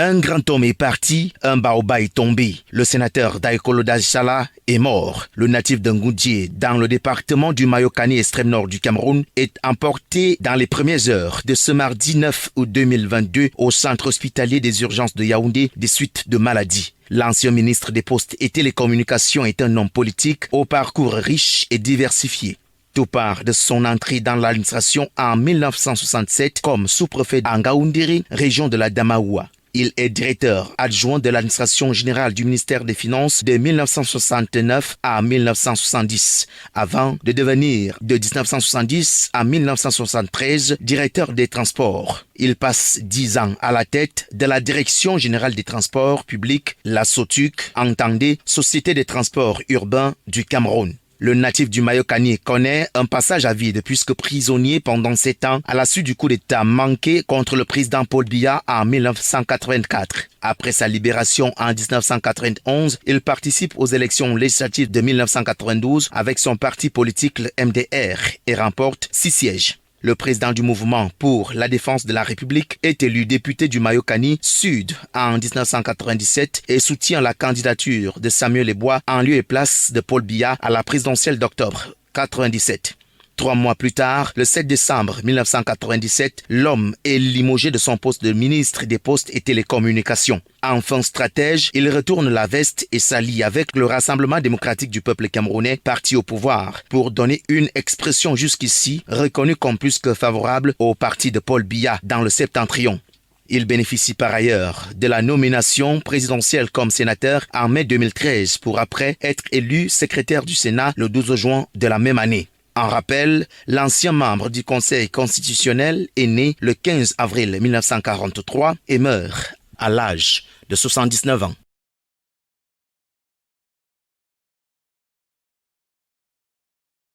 Un grand homme est parti, un baobab est tombé. Le sénateur Daikolo Dajsala est mort. Le natif de Ngoudjé, dans le département du Mayokani extrême nord du Cameroun, est emporté dans les premières heures de ce mardi 9 août 2022 au centre hospitalier des urgences de Yaoundé des suites de maladies. L'ancien ministre des Postes et Télécommunications est un homme politique au parcours riche et diversifié. Tout part de son entrée dans l'administration en 1967 comme sous-préfet d'Angaoundiri, région de la Damaoua. Il est directeur adjoint de l'administration générale du ministère des Finances de 1969 à 1970, avant de devenir de 1970 à 1973 directeur des transports. Il passe 10 ans à la tête de la direction générale des transports publics, la SOTUC, entendez Société des transports urbains du Cameroun. Le natif du Mayokani connaît un passage à vide puisque prisonnier pendant 7 ans à la suite du coup d'État manqué contre le président Paul Biya en 1984. Après sa libération en 1991, il participe aux élections législatives de 1992 avec son parti politique le MDR et remporte 6 sièges. Le président du mouvement pour la défense de la République est élu député du Mayokani Sud en 1997 et soutient la candidature de Samuel Ebois en lieu et place de Paul Biya à la présidentielle d'octobre 1997. 3 mois plus tard, le 7 décembre 1997, l'homme est limogé de son poste de ministre des Postes et Télécommunications. Enfin stratège, il retourne la veste et s'allie avec le Rassemblement démocratique du peuple camerounais, parti au pouvoir, pour donner une expression jusqu'ici reconnue comme plus que favorable au parti de Paul Biya dans le Septentrion. Il bénéficie par ailleurs de la nomination présidentielle comme sénateur en mai 2013 pour après être élu secrétaire du Sénat le 12 juin de la même année. En rappel, l'ancien membre du Conseil constitutionnel est né le 15 avril 1943 et meurt à l'âge de 79 ans.